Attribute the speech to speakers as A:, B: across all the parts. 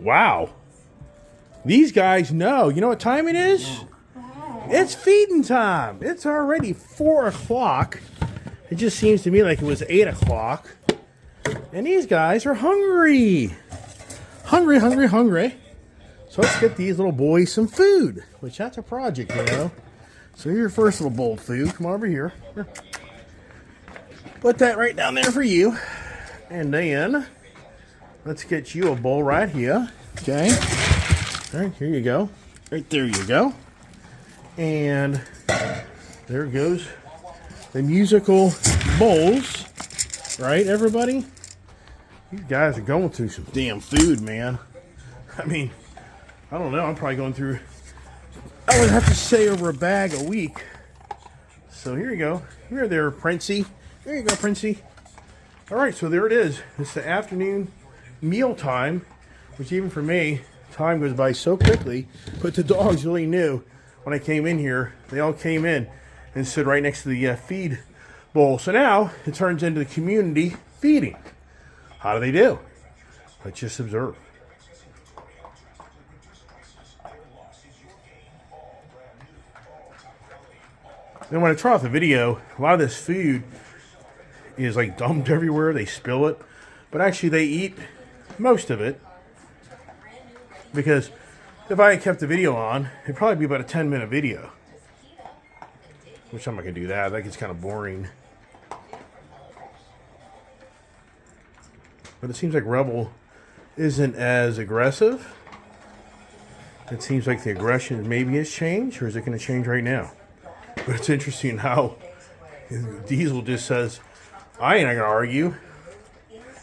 A: Wow. These guys know. You know what time it is? It's feeding time. It's already 4 o'clock. It just seems to me like it was 8 o'clock. And these guys are hungry. Hungry, hungry, hungry. So let's get these little boys some food, which that's a project, you know. So here's your first little bowl of food. Come on over here. Here. Put that right down there for you. And then let's get you a bowl right here. Okay. All right, here you go. Right there you go. And there goes the musical bowls. Right, everybody? These guys are going through some damn food, man. I mean, I don't know. I'm probably going through, I would have to say, over a bag a week. So here you go. Here there, Princey. There you go, Princey. All right, so there it is. It's the afternoon meal time, which even for me, time goes by so quickly. But the dogs really knew when I came in here. They all came in and stood right next to the feed bowl. So now it turns into the community feeding. How do they do? Let's just observe. Then when I try out the video, a lot of this food is like dumped everywhere. They spill it. But actually they eat most of it. Because if I had kept the video on, it'd probably be about a 10-minute video. Which I'm not going to do that. That gets kind of boring. But it seems like Rebel isn't as aggressive. It seems like the aggression maybe has changed. Or is it going to change right now? But it's interesting how Diesel just says, I ain't going to argue.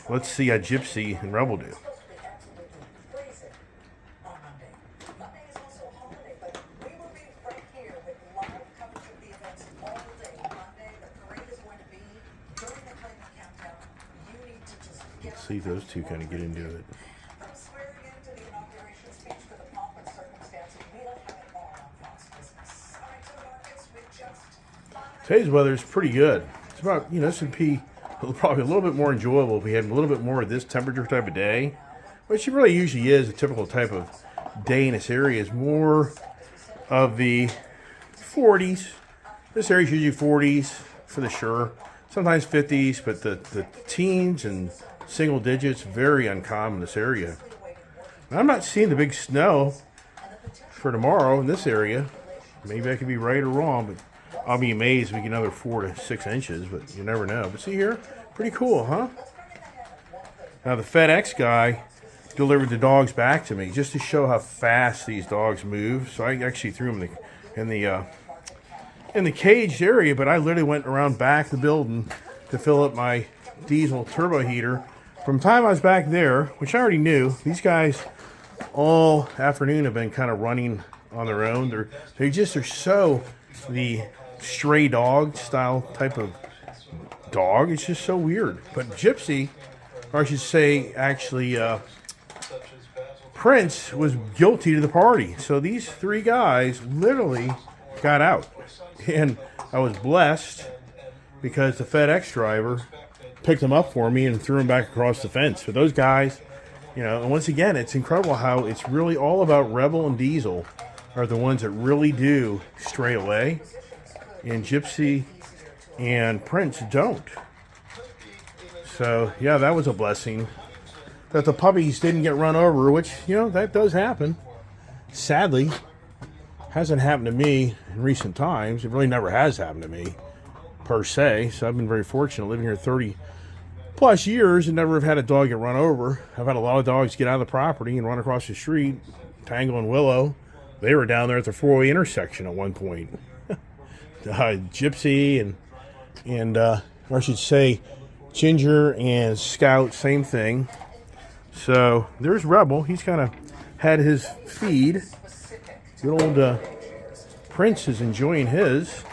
A: Let's see how Gypsy and Rebel do. Let's see if those two kind of get into it. Today's weather is pretty good. It's about, S&P probably a little bit more enjoyable if we had a little bit more of this temperature type of day, which it really usually is a typical type of day in this area. Is more of the 40s. This area is usually 40s for the sure. Sometimes 50s, but the teens and single digits, very uncommon in this area. I'm not seeing the big snow for tomorrow in this area. Maybe I could be right or wrong, but I'll be amazed if we get another 4 to 6 inches, but you never know. But see here, pretty cool, huh? Now the FedEx guy delivered the dogs back to me just to show how fast these dogs move. So I actually threw them in the caged area, but I literally went around back the building to fill up my diesel turbo heater. From the time I was back there, which I already knew, these guys all afternoon have been kind of running on their own. They're so the stray dog style type of dog. It's just so weird. But Gypsy, or I should say actually Prince, was guilty to the party. So these 3 guys literally got out. And I was blessed because the FedEx driver picked them up for me and threw them back across the fence. But those guys, and once again, it's incredible how it's really all about Rebel and Diesel are the ones that really do stray away. And Gypsy and Prince don't. So, yeah, that was a blessing. That the puppies didn't get run over, which, that does happen. Sadly, hasn't happened to me in recent times. It really never has happened to me, per se. So I've been very fortunate living here 30 plus years and never have had a dog get run over. I've had a lot of dogs get out of the property and run across the street. Tango and Willow, they were down there at the 4-way intersection at one point. Gypsy and or I should say Ginger and Scout, same thing. So there's Rebel. He's kind of had his feed. Good old Prince is enjoying his.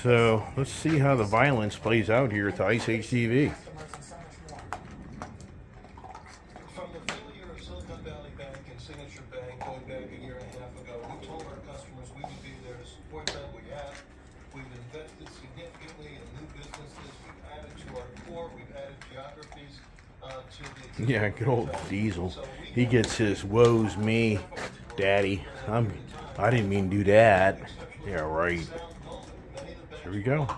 A: So let's see how the violence plays out here at the Ice HTV.
B: From the failure of Silicon Valley Bank and Signature Bank going back a year and a half ago, we told our customers we would be there to support them. We have. We've invested significantly in new businesses. We've added to our core. We've added geographies. to the
A: Yeah, good old Diesel. He gets his woes me, daddy. I didn't mean to do that. Yeah, right. Here we go.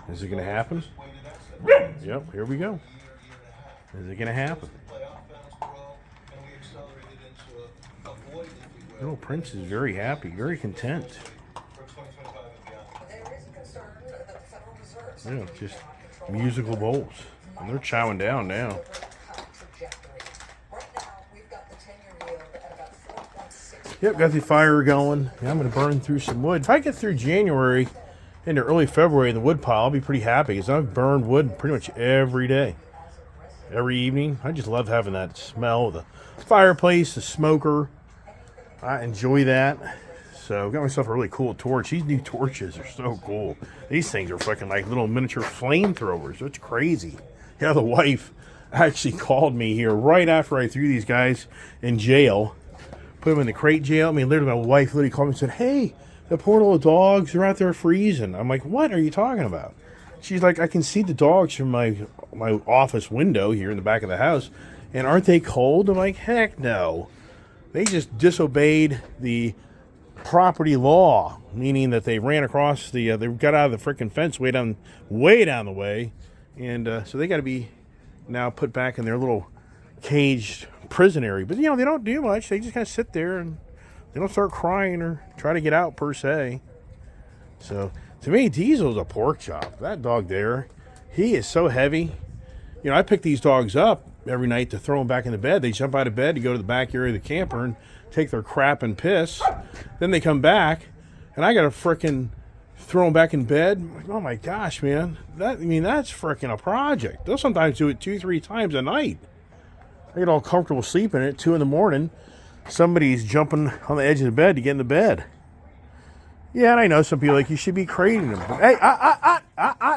A: Is it gonna happen? Yep, here we go. Is it gonna happen? Little Prince is very happy, very content. Yeah, just musical bowls. And they're chowing down now. Yep, got the fire going. Yeah, I'm going to burn through some wood. If I get through January into early February in the wood pile, I'll be pretty happy because I've burned wood pretty much every day. Every evening. I just love having that smell of the fireplace, the smoker. I enjoy that. So got myself a really cool torch. These new torches are so cool. These things are fucking like little miniature flamethrowers. It's crazy. Yeah, the wife actually called me here right after I threw these guys in jail. Put them in the crate jail. I mean, literally, my wife literally called me and said, "Hey, the poor little dogs are out there freezing." I'm like, "What are you talking about?" She's like, "I can see the dogs from my office window here in the back of the house, and aren't they cold?" I'm like, "Heck no." They just disobeyed the property law, meaning that they ran across they got out of the freaking fence way down the way, and so they got to be now put back in their little caged prison area. But they don't do much. They just kind of sit there and they don't start crying or try to get out per se. So to me, Diesel's a pork chop. That dog there, he is so heavy. I pick these dogs up every night to throw them back in the bed. They jump out of bed to go to the back area of the camper and take their crap and piss. Then they come back, and I got to frickin' throw them back in bed. I'm like, oh my gosh, man. That's frickin' a project. They'll sometimes do it 2-3 times a night. I get all comfortable sleeping at 2 in the morning. Somebody's jumping on the edge of the bed to get in the bed. Yeah, and I know some people like, you should be crating them. But, hey,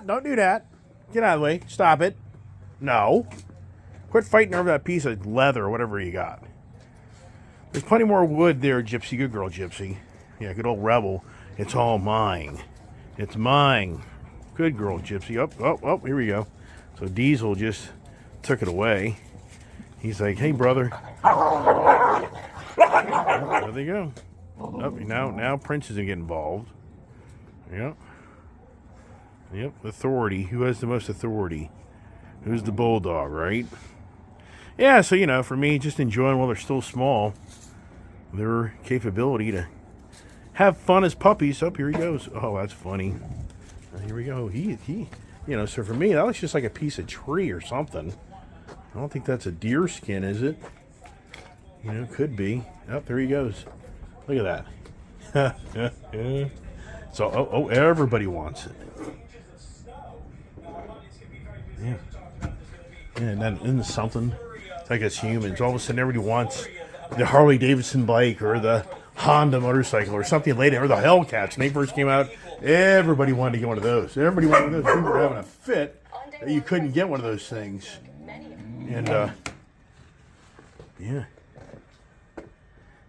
A: don't do that. Get out of the way. Stop it. No. Quit fighting over that piece of leather or whatever you got. There's plenty more wood there, Gypsy. Good girl, Gypsy. Yeah, good old Rebel. It's all mine. It's mine. Good girl, Gypsy. Oh, here we go. So Diesel just took it away. He's like, hey, brother. There they go. Oh, now Prince is going to get involved. Yep. Authority. Who has the most authority? Who's the bulldog, right? Yeah, so, for me, just enjoying while they're still small, their capability to have fun as puppies. Oh, here he goes. Oh, that's funny. Here we go. He so for me, that looks just like a piece of tree or something. I don't think that's a deer skin, is it? Could be. Oh, there he goes. Look at that. So, everybody wants it. Yeah. And then isn't something? It's like as humans, all of a sudden everybody wants the Harley Davidson bike or the Honda motorcycle or something later, or the Hellcats. When they first came out, everybody wanted to get one of those. Everybody wanted one of those. People were having a fit that you couldn't get one of those things. And yeah.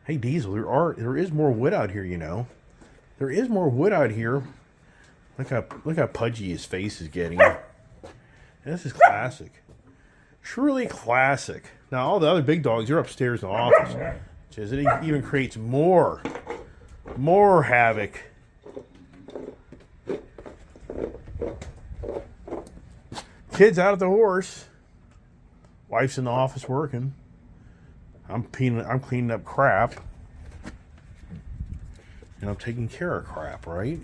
A: Hey, Diesel, there is more wood out here. There is more wood out here. Look how pudgy his face is getting. This is classic. Truly classic. Now, all the other big dogs, they're upstairs in the office. Which is, it even creates more havoc. Kids out at the horse. Wife's in the office working. I'm cleaning up crap. And I'm taking care of crap, right?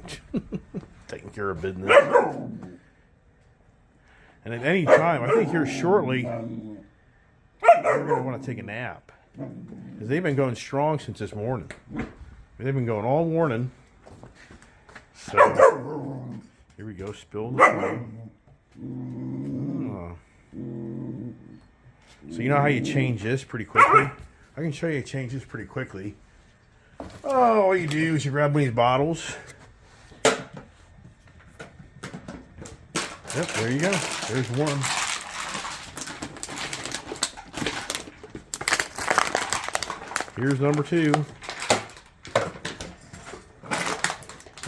A: Taking care of business. And at any time, I think here shortly, they're going to want to take a nap. Because they've been going strong since this morning. They've been going all morning. So, here we go, spill the food. Oh. So you know how you change this pretty quickly? I can show you how to change this pretty quickly. Oh, all you do is you grab one of these bottles. Yep, there you go. There's one. Here's number 2.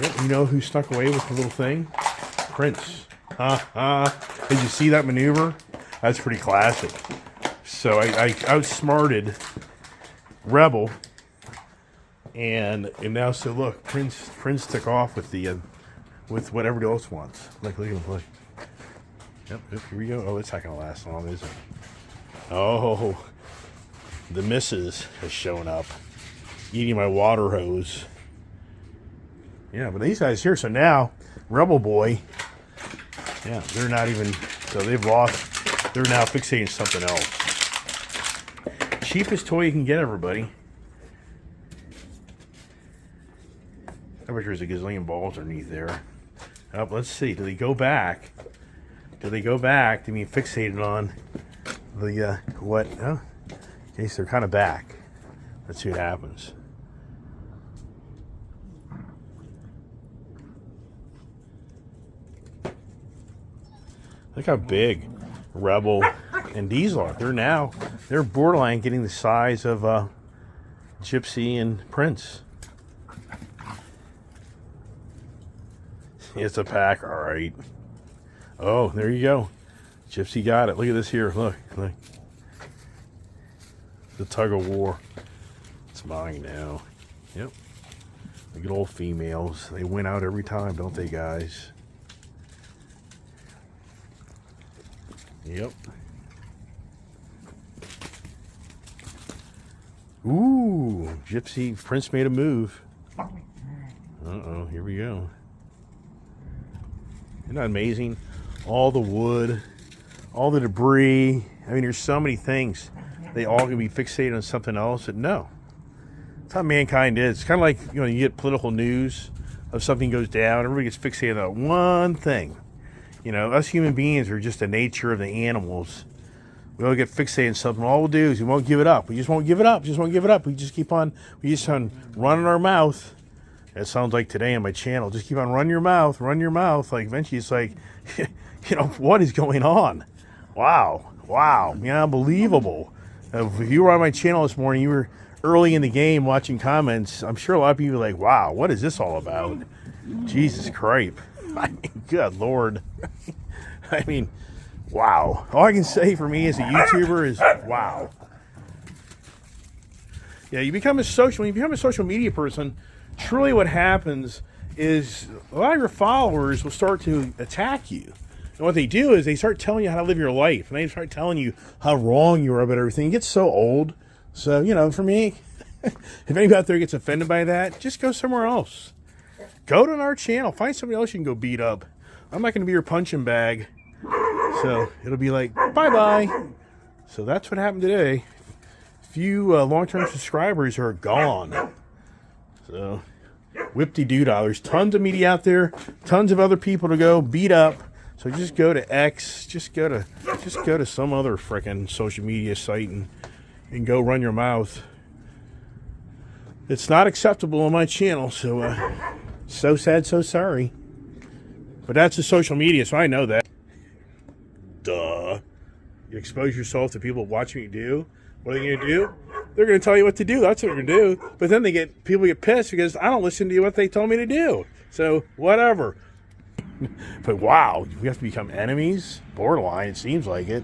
A: Yep, you know who snuck away with the little thing? Prince. Did you see that maneuver? That's pretty classic. So I outsmarted Rebel, and now so look, Prince took off with the with what everybody else wants. Look at him, look. Yep, here we go. Oh, it's not gonna last long, is it? Oh, the missus has shown up, eating my water hose. Yeah, but these guys here. So now, Rebel Boy. Yeah, they're not even. So they've lost. They're now fixating something else. Cheapest toy you can get, everybody. I wish there was a gazillion balls underneath there. Oh, let's see. Do they go back? Do they go back to being fixated on the what? Oh, okay, so they're kind of back. Let's see what happens. Look how big Rebel and Diesel are. They're borderline getting the size of Gypsy and Prince. It's a pack, all right. Oh, there you go. Gypsy got it. Look at this here. Look. The tug of war. It's mine now. Yep. The good old females. They win out every time, don't they, guys? Yep. Ooh, Gypsy, Prince made a move. Uh-oh, here we go. Isn't that amazing? All the wood, all the debris. I mean, there's so many things. They all can be fixated on something else. But no, that's how mankind is. It's kind of like, you get political news of something goes down. Everybody gets fixated on one thing. Us human beings are just the nature of the animals. We all get fixated on something. All we'll do is we won't give it up. We just won't give it up. We just keep on running our mouth. That sounds like today on my channel. Just keep on run your mouth. Like eventually it's like, what is going on? Wow. Yeah, unbelievable. If you were on my channel this morning, you were early in the game watching comments. I'm sure a lot of people are like, wow, what is this all about? Jesus Christ. I mean, good Lord. I mean, wow. All I can say for me as a YouTuber is wow. Yeah, when you become a social media person, truly what happens is a lot of your followers will start to attack you. And what they do is they start telling you how to live your life. And they start telling you how wrong you are about everything. It gets so old. So, for me, if anybody out there gets offended by that, just go somewhere else. Go to our channel. Find somebody else you can go beat up. I'm not going to be your punching bag. So it'll be like, bye-bye. So that's what happened today. Few long-term subscribers are gone. So whip-de-doo-dah. There's tons of media out there. Tons of other people to go beat up. So just go to X. Just go to some other frickin' social media site and go run your mouth. It's not acceptable on my channel, so sad, so sorry. But that's the social media, so I know that. Duh. You expose yourself to people watching you do. What are they going to do? They're going to tell you what to do. That's what they're going to do. But then people get pissed because I don't listen to what they told me to do. So, whatever. But wow, we have to become enemies? Borderline, it seems like it.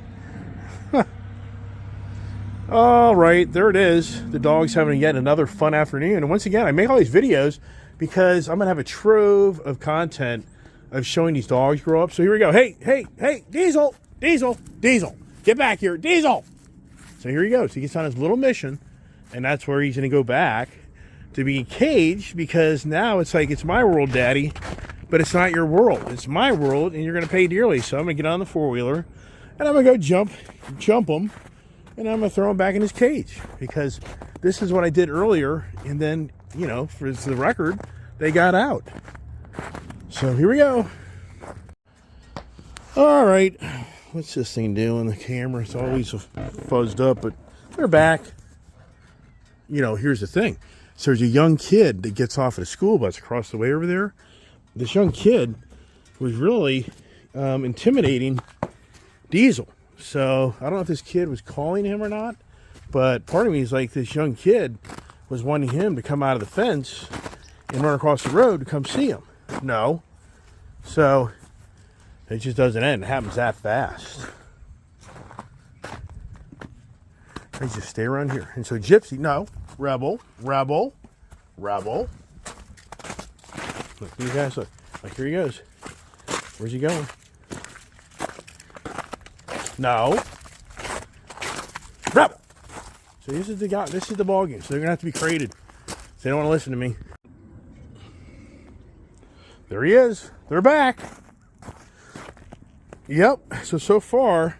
A: All right, there it is. The dog's having yet another fun afternoon. And once again, I make all these videos because I'm going to have a trove of content of showing these dogs grow up. So here we go. Hey, Diesel. Get back here, Diesel. So here he goes. He gets on his little mission, and that's where he's going to go back to being caged because now it's like, it's my world, Daddy, but it's not your world. It's my world, and you're going to pay dearly. So I'm going to get on the four-wheeler, and I'm going to go jump him, and I'm going to throw him back in his cage because this is what I did earlier, and then, for the record, they got out. So here we go. All right. What's this thing doing? The camera, it's always fuzzed up, but they're back. Here's the thing. So there's a young kid that gets off at a school bus across the way over there. This young kid was really intimidating Diesel. So I don't know if this kid was calling him or not, but part of me is like, this young kid was wanting him to come out of the fence and run across the road to come see him. No. So it just doesn't end. It happens that fast. I just stay around here. And so Gypsy, no, Rebel. Look, you guys look. Like, here he goes. Where's he going? No. Rebel. So this is the guy. This is the ball game. So they're gonna have to be created. So they don't want to listen to me. There he is. They're back. Yep. So far,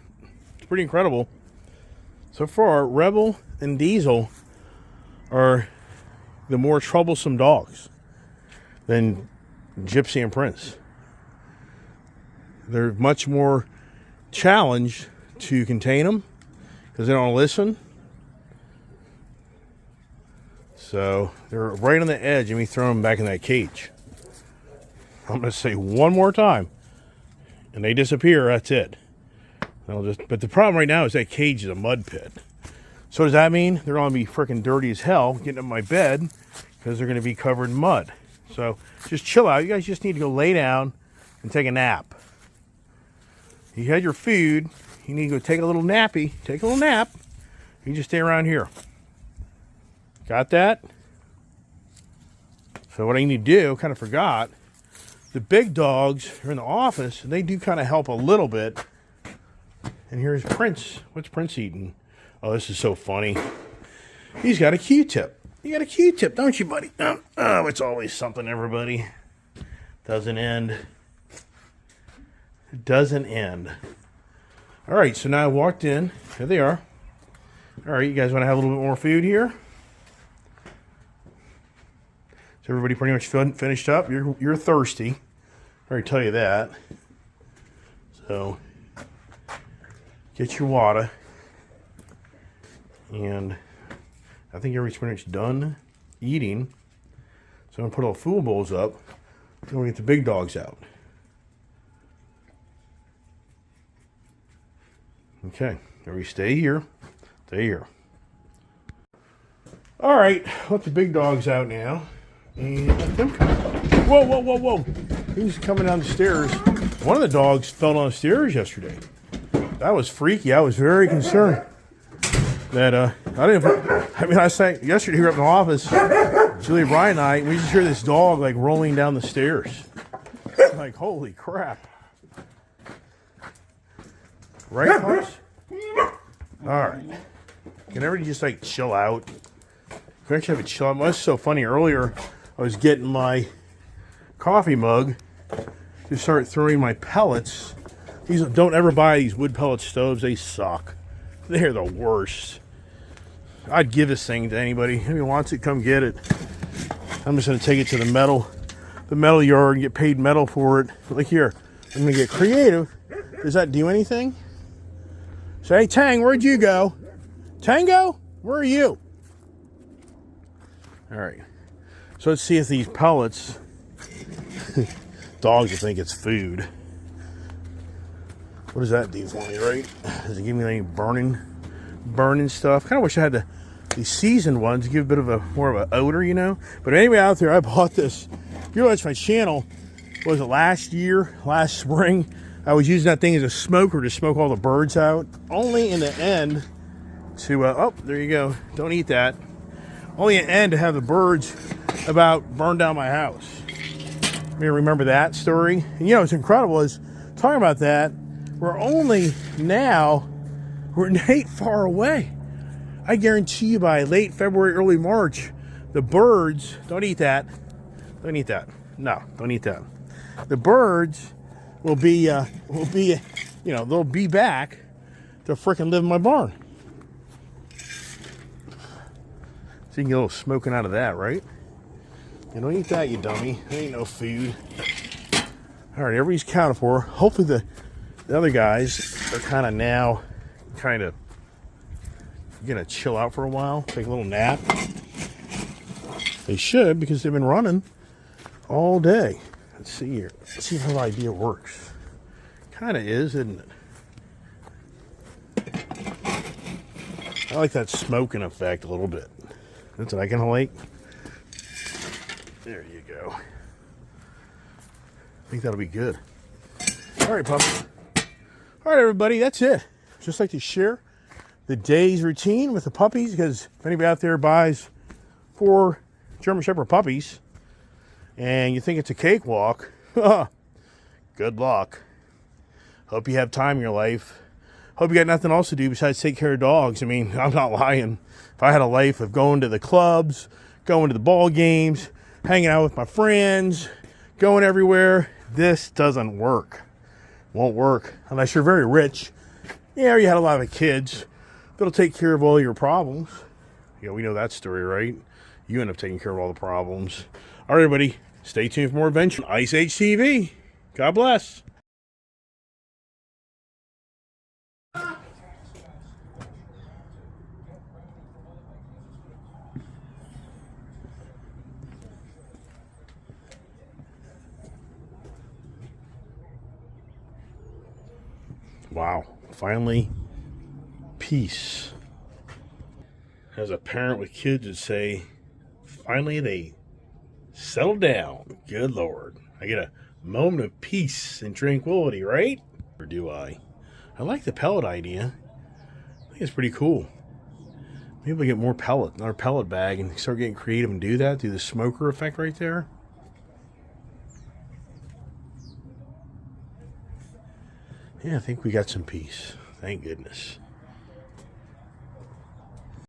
A: it's pretty incredible. So far, Rebel and Diesel are the more troublesome dogs than Gypsy and Prince. They're much more challenged to contain them because they don't listen. So they're right on the edge of me throwing them back in that cage. I'm going to say one more time, and they disappear. That's it. But the problem right now is that cage is a mud pit. So does that mean they're going to be freaking dirty as hell getting in my bed because they're going to be covered in mud? So just chill out. You guys just need to go lay down and take a nap. You had your food. You need to go take a little nappy. Take a little nap. You just stay around here. Got that? So what I need to do, kind of forgot, the big dogs are in the office, and they do kind of help a little bit. And here's Prince. What's Prince eating? Oh, this is so funny. He's got a Q-tip. You got a Q-tip, don't you, buddy? Oh, it's always something, everybody. Doesn't end. It doesn't end. All right, so now I walked in. Here they are. All right, you guys want to have a little bit more food here? So everybody pretty much finished up. You're thirsty. I already tell you that. So get your water. And I think everybody's pretty much done eating. So I'm going to put all the food bowls up. Then we'll get the big dogs out. Okay, everybody stay here. Stay here. All right, let the big dogs out now. And let them come. Whoa. He's coming down the stairs. One of the dogs fell down the stairs yesterday. That was freaky. I was very concerned that I sang yesterday here up in the office, Julia, Brian and I, we just hear this dog like rolling down the stairs. Like, holy crap. Right, folks? All right. Can everybody just like chill out? Can I actually have a chill out? It was so funny. Earlier, I was getting my coffee mug to start throwing my pellets. Don't ever buy these wood pellet stoves. They suck. They're the worst. I'd give this thing to anybody. If anyone wants it, come get it. I'm just going to take it to the metal yard and get paid metal for it. Look here. I'm going to get creative. Does that do anything? Say, hey, Tang, where'd you go? Tango, where are you? All right. So let's see if these pellets, dogs will think it's food. What does that do for me, right? Does it give me any burning stuff? Kind of wish I had the seasoned ones to give a bit of a more of an odor, you know. But anyway, out there, I bought this. If you watch my channel, what was it, last spring? I was using that thing as a smoker to smoke all the birds out. Only in the end to, oh, there you go. Don't eat that. Only in the end to have the birds about burn down my house. You remember that story? And you know, what's incredible is, talking about that, we're not far away. I guarantee you by late February, early March, the birds, don't eat that. Don't eat that. No, don't eat that. The birds will be, they'll be back to frickin' live in my barn. So you can get a little smoking out of that, right? You don't eat that, you dummy. There ain't no food. All right, everybody's counted for. Hopefully the other guys are kind of now gonna chill out for a while, take a little nap. They should, because they've been running all day. Let's see here. Let's see if the idea works. Kind of is, isn't it? I like that smoking effect a little bit. That's what I kind of like. There you go. I think that'll be good. All right, pup. All right, everybody, that's it. Just like to share the day's routine with the puppies, because if anybody out there buys 4 German Shepherd puppies and you think it's a cakewalk, good luck. Hope you have time in your life. Hope you got nothing else to do besides take care of dogs. I mean, I'm not lying. If I had a life of going to the clubs, going to the ball games, hanging out with my friends, going everywhere, this doesn't work. Won't work unless you're very rich. Yeah, or you had a lot of kids that'll take care of all your problems. Yeah, we know that story, right? You end up taking care of all the problems. All right, everybody, stay tuned for more adventure on Ice Age TV. God bless. Wow, finally, peace. As a parent with kids would say, finally they settle down. Good Lord. I get a moment of peace and tranquility, right? Or do I? I like the pellet idea. I think it's pretty cool. Maybe we'll get more pellet in our pellet bag and start getting creative and do that. Do the smoker effect right there. Yeah, I think we got some peace. Thank goodness.